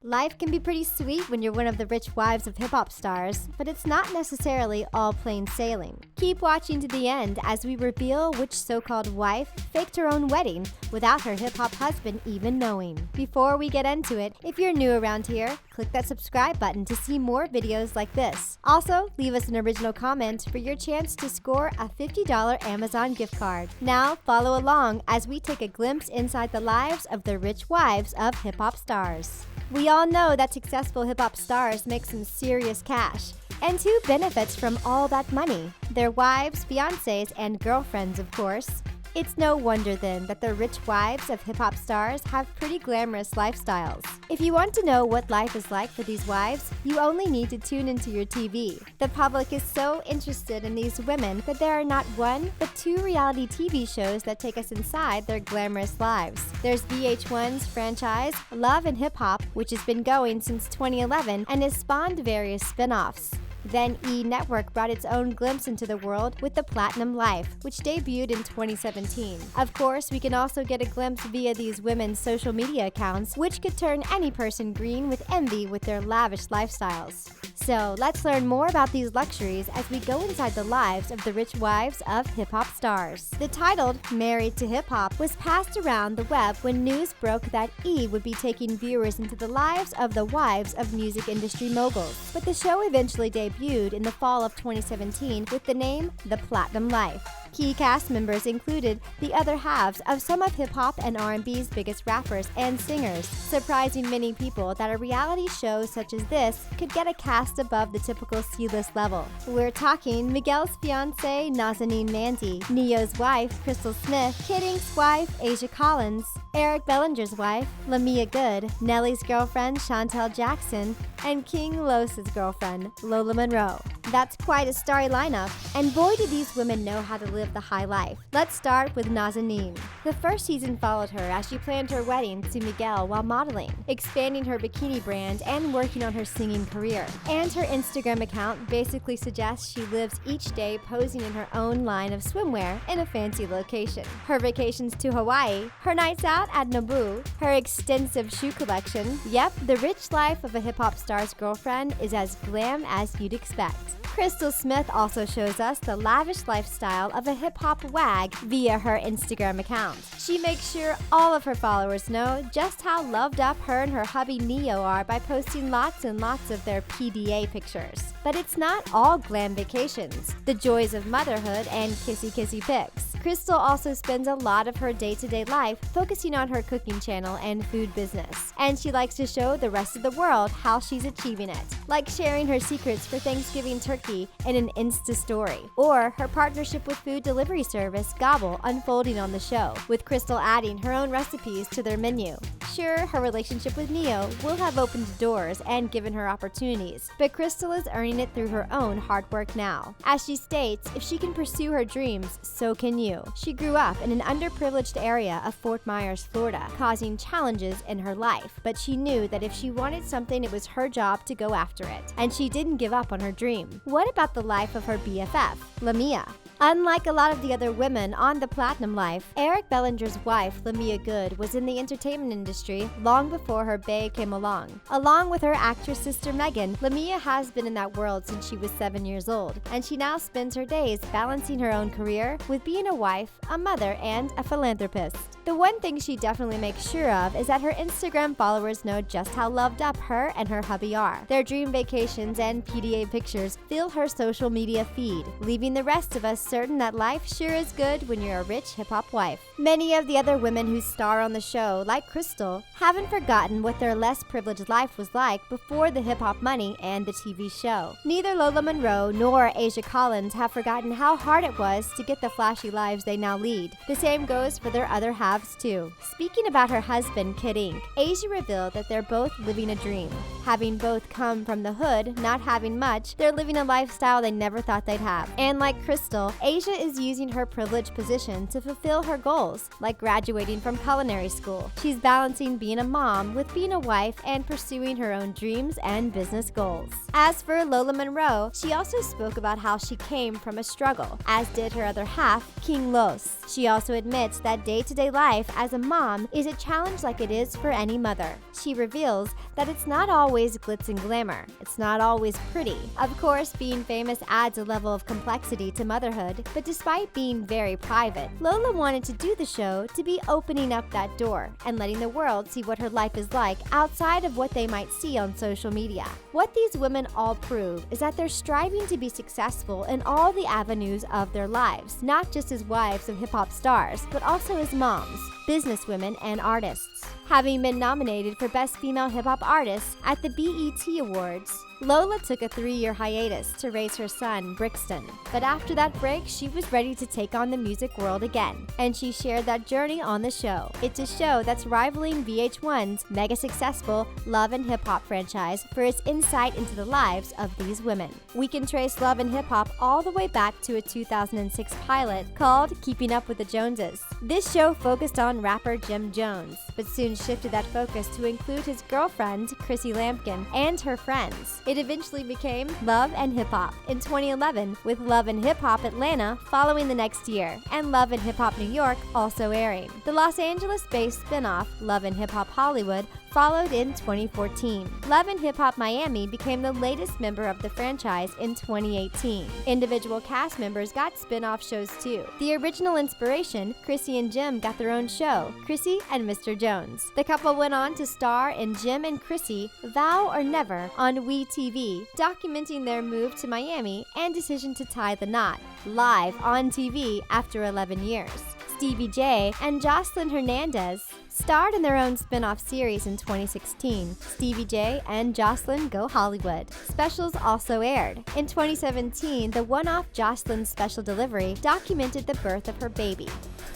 Life can be pretty sweet when you're one of the rich wives of hip-hop stars, but it's not necessarily all plain sailing. Keep watching to the end as we reveal which so-called wife faked her own wedding without her hip-hop husband even knowing. Before we get into it, if you're new around here, click that subscribe button to see more videos like this. Also, leave us an original comment for your chance to score a $50 Amazon gift card. Now, follow along as we take a glimpse inside the lives of the rich wives of hip-hop stars. We all know that successful hip-hop stars make some serious cash. And who benefits from all that money? Their wives, fiancés, and girlfriends, of course. It's no wonder then that the rich wives of hip-hop stars have pretty glamorous lifestyles. If you want to know what life is like for these wives, you only need to tune into your TV. The public is so interested in these women that there are not one, but two reality TV shows that take us inside their glamorous lives. There's VH1's franchise, Love and Hip Hop, which has been going since 2011 and has spawned various spin-offs. Then E! Network brought its own glimpse into the world with The Platinum Life, which debuted in 2017. Of course, we can also get a glimpse via these women's social media accounts, which could turn any person green with envy with their lavish lifestyles. So let's learn more about these luxuries as we go inside the lives of the rich wives of hip-hop stars. The title, Married to Hip Hop, was passed around the web when news broke that E! Would be taking viewers into the lives of the wives of music industry moguls. But the show eventually debuted in the fall of 2017 with the name The Platinum Life. Key cast members included the other halves of some of hip-hop and R&B's biggest rappers and singers, surprising many people that a reality show such as this could get a cast above the typical C-list level. We're talking Miguel's fiancée Nazanin Mandy, Neo's wife Crystal Smith, Kid Ink's wife Asia Collins, Eric Bellinger's wife Lamia Good, Nelly's girlfriend Chantel Jackson, and King Los's girlfriend Lola Monroe. That's quite a starry lineup, and boy do these women know how to live the high life. Let's start with Nazanin. The first season followed her as she planned her wedding to Miguel while modeling, expanding her bikini brand and working on her singing career. And her Instagram account basically suggests she lives each day posing in her own line of swimwear in a fancy location. Her vacations to Hawaii, her nights out at Naboo, her extensive shoe collection. Yep, the rich life of a hip-hop star's girlfriend is as glam as you'd expect. Crystal Smith also shows us the lavish lifestyle of a hip-hop wag via her Instagram account. She makes sure all of her followers know just how loved up her and her hubby Neo are by posting lots and lots of their PDA pictures. But it's not all glam vacations, the joys of motherhood and kissy-kissy pics. Crystal also spends a lot of her day-to-day life focusing on her cooking channel and food business. And she likes to show the rest of the world how she's achieving it, like sharing her secrets for Thanksgiving turkey in an Insta story, or her partnership with food delivery service Gobble unfolding on the show, with Crystal adding her own recipes to their menu. Sure, her relationship with Neo will have opened doors and given her opportunities, but Crystal is earning it through her own hard work now. As she states, if she can pursue her dreams, so can you. She grew up in an underprivileged area of Fort Myers, Florida, causing challenges in her life, but she knew that if she wanted something, it was her job to go after it, and she didn't give up on her dream. What about the life of her BFF, Lamia? Unlike a lot of the other women on The Platinum Life, Eric Bellinger's wife, Lamia Good, was in the entertainment industry long before her bae came along. Along with her actress sister Megan, Lamia has been in that world since she was 7 years old, and she now spends her days balancing her own career with being a wife, a mother, and a philanthropist. The one thing she definitely makes sure of is that her Instagram followers know just how loved up her and her hubby are. Their dream vacations and PDA pictures fill her social media feed, leaving the rest of us certain that life sure is good when you're a rich hip-hop wife. Many of the other women who star on the show, like Crystal, haven't forgotten what their less privileged life was like before the hip-hop money and the TV show. Neither Lola Monroe nor Asia Collins have forgotten how hard it was to get the flashy lives they now lead. The same goes for their other halves too. Speaking about her husband, Kid Ink, Asia revealed that they're both living a dream. Having both come from the hood, not having much, they're living a lifestyle they never thought they'd have. And like Crystal, Asia is using her privileged position to fulfill her goals, like graduating from culinary school. She's balancing being a mom with being a wife and pursuing her own dreams and business goals. As for Lola Monroe, she also spoke about how she came from a struggle, as did her other half, King Los. She also admits that day-to-day life life as a mom is a challenge like it is for any mother. She reveals that it's not always glitz and glamour. It's not always pretty. Of course, being famous adds a level of complexity to motherhood, but despite being very private, Lola wanted to do the show to be opening up that door and letting the world see what her life is like outside of what they might see on social media. What these women all prove is that they're striving to be successful in all the avenues of their lives, not just as wives of hip-hop stars, but also as moms, businesswomen, and artists. Having been nominated for Best Female Hip-Hop Artist at the BET Awards, Lola took a 3-year hiatus to raise her son, Brixton. But after that break, she was ready to take on the music world again, and she shared that journey on the show. It's a show that's rivaling VH1's mega successful Love and Hip Hop franchise for its insight into the lives of these women. We can trace Love and Hip Hop all the way back to a 2006 pilot called Keeping Up with the Joneses. This show focused on rapper Jim Jones, but soon shifted that focus to include his girlfriend, Chrissy Lampkin, and her friends. It eventually became Love and Hip Hop in 2011, with Love and Hip Hop Atlanta following the next year, and Love and Hip Hop New York also airing. The Los Angeles-based spin-off, Love and Hip Hop Hollywood, followed in 2014. Love and Hip Hop Miami became the latest member of the franchise in 2018. Individual cast members got spin-off shows too. The original inspiration, Chrissy and Jim got their own show, Chrissy and Mr. Jones. The couple went on to star in Jim and Chrissy Vow or Never on WeTV, documenting their move to Miami and decision to tie the knot, live on TV after 11 years. Stevie J and Jocelyn Hernandez starred in their own spin-off series in 2016, Stevie J and Jocelyn Go Hollywood. Specials also aired. In 2017, the one-off Jocelyn special delivery documented the birth of her baby.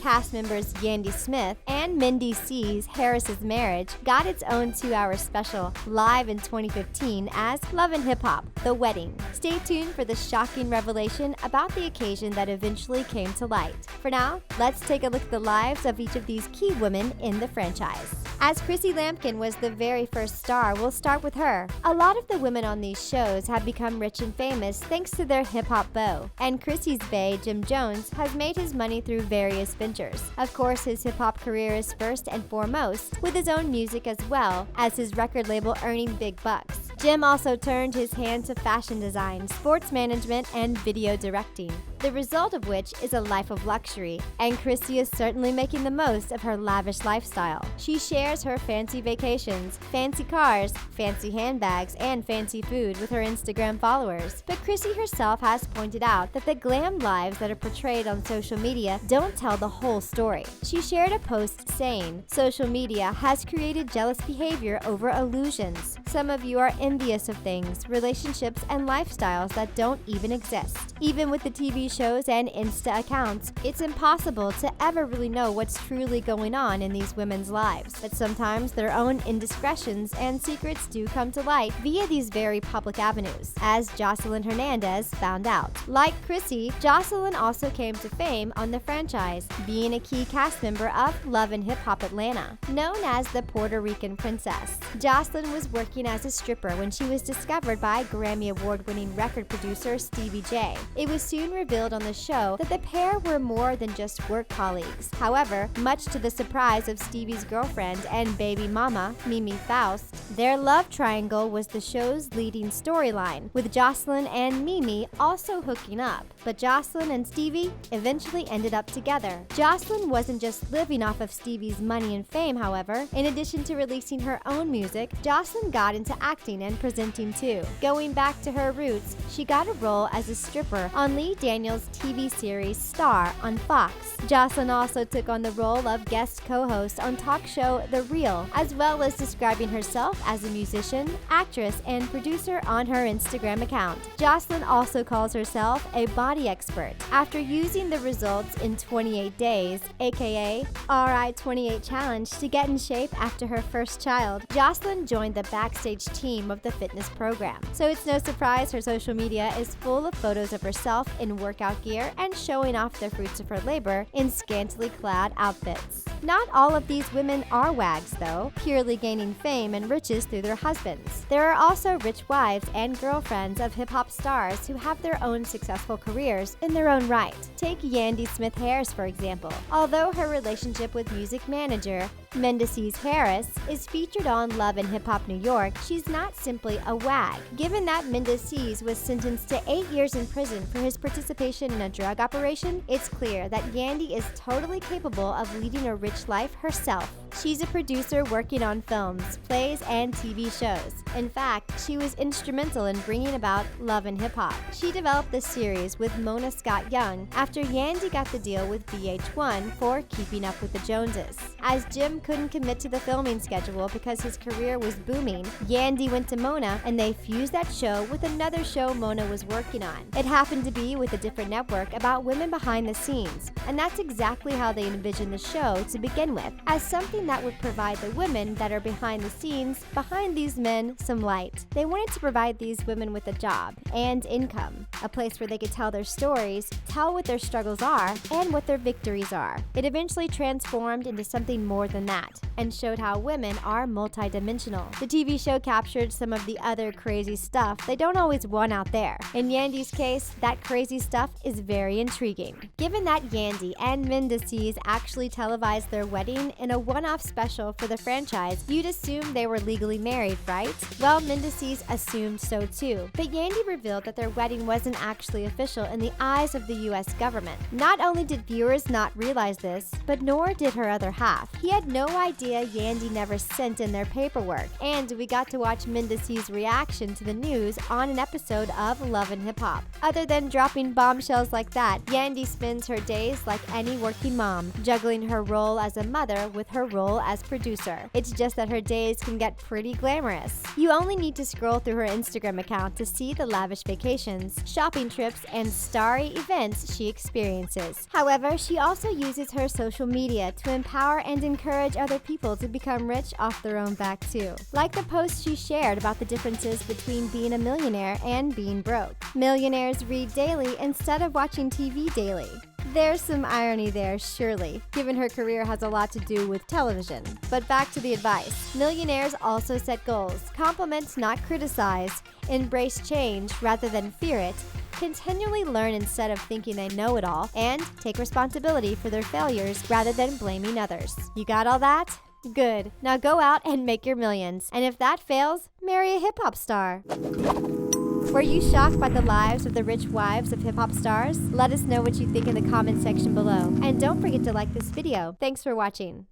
Cast members Yandy Smith and Mindy C's Harris's Marriage got its own 2-hour special live in 2015 as Love and Hip Hop, The Wedding. Stay tuned for the shocking revelation about the occasion that eventually came to light. For now, let's take a look at the lives of each of these key women in the franchise. As Chrissy Lampkin was the very first star, we'll start with her. A lot of the women on these shows have become rich and famous thanks to their hip-hop beau, and Chrissy's bae, Jim Jones, has made his money through various ventures. Of course, his hip-hop career is first and foremost, with his own music as well as his record label earning big bucks. Jim also turned his hand to fashion design, sports management, and video directing, the result of which is a life of luxury, and Chrissy is certainly making the most of her lavish lifestyle. She shares her fancy vacations, fancy cars, fancy handbags, and fancy food with her Instagram followers. But Chrissy herself has pointed out that the glam lives that are portrayed on social media don't tell the whole story. She shared a post saying, "Social media has created jealous behavior over illusions. Some of you are envious of things, relationships, and lifestyles that don't even exist. Even with the TV shows and Insta accounts, it's impossible to ever really know what's truly going on in these women's lives. But sometimes their own indiscretions and secrets do come to light via these very public avenues, as Jocelyn Hernandez found out. Like Chrissy, Jocelyn also came to fame on the franchise, being a key cast member of Love and Hip Hop Atlanta, known as the Puerto Rican Princess. Jocelyn was working as a stripper when she was discovered by Grammy Award-winning record producer Stevie J. It was soon revealed on the show that the pair were more than just work colleagues. However, much to the surprise of Stevie's girlfriend and baby mama, Mimi Faust, their love triangle was the show's leading storyline, with Jocelyn and Mimi also hooking up. But Jocelyn and Stevie eventually ended up together. Jocelyn wasn't just living off of Stevie's money and fame, however. In addition to releasing her own music, Jocelyn got into acting and presenting too. Going back to her roots, she got a role as a stripper on Lee Daniels' TV series Star on Fox. Jocelyn also took on the role of guest co-host on talk show The Real, as well as describing herself as a musician, actress, and producer on her Instagram account. Jocelyn also calls herself a body expert. After using the results in 28 days, aka RI28 challenge, to get in shape after her first child, Jocelyn joined the backstage team of the fitness program. So it's no surprise her social media is full of photos of herself in workout workout gear and showing off the fruits of her labor in scantily clad outfits. Not all of these women are wags, though, purely gaining fame and riches through their husbands. There are also rich wives and girlfriends of hip-hop stars who have their own successful careers in their own right. Take Yandy Smith, for example. Although her relationship with music manager Mendeces Harris is featured on Love and Hip Hop New York, she's not simply a wag. Given that Mendeces was sentenced to 8 years in prison for his participation in a drug operation, it's clear that Yandy is totally capable of leading a rich life herself. She's a producer working on films, plays, and TV shows. In fact, she was instrumental in bringing about Love and Hip Hop. She developed this series with Mona Scott Young after Yandy got the deal with VH1 for Keeping Up with the Joneses. As Jim couldn't commit to the filming schedule because his career was booming, Yandy went to Mona and they fused that show with another show Mona was working on. It happened to be with a different network about women behind the scenes, and that's exactly how they envisioned the show to begin with, as something that would provide the women that are behind the scenes, behind these men, some light. They wanted to provide these women with a job and income, a place where they could tell their stories, tell what their struggles are, and what their victories are. It eventually transformed into something more than that, and showed how women are multidimensional. The TV show captured some of the other crazy stuff they don't always want out there. In Yandy's case, that crazy stuff is very intriguing. Given that Yandy and Mendeces actually televised their wedding in a one-off special for the franchise, you'd assume they were legally married, right? Well, Mendeces assumed so too, but Yandy revealed that their wedding wasn't actually official in the eyes of the US government. Not only did viewers not realize this, but nor did her other half. He had no idea Yandy never sent in their paperwork, and we got to watch Mendeces' reaction to the news on an episode of Love and Hip Hop. Other than dropping bombshells like that, Yandy spends her days like any working mom, juggling her role as a mother with her role as producer. It's just that her days can get pretty glamorous. You only need to scroll through her Instagram account to see the lavish vacations, shopping trips, and starry events she experiences. However, she also uses her social media to empower and encourage other people to become rich off their own back too. Like the post she shared about the differences between being a millionaire and being broke. Millionaires read daily instead of watching TV daily. There's some irony there, surely, given her career has a lot to do with television. But back to the advice. Millionaires also set goals. Compliment, not criticize. Embrace change rather than fear it. Continually learn instead of thinking they know it all. And take responsibility for their failures rather than blaming others. You got all that? Good. Now go out and make your millions. And if that fails, marry a hip-hop star. Were you shocked by the lives of the rich wives of hip-hop stars? Let us know what you think in the comment section below. And don't forget to like this video. Thanks for watching.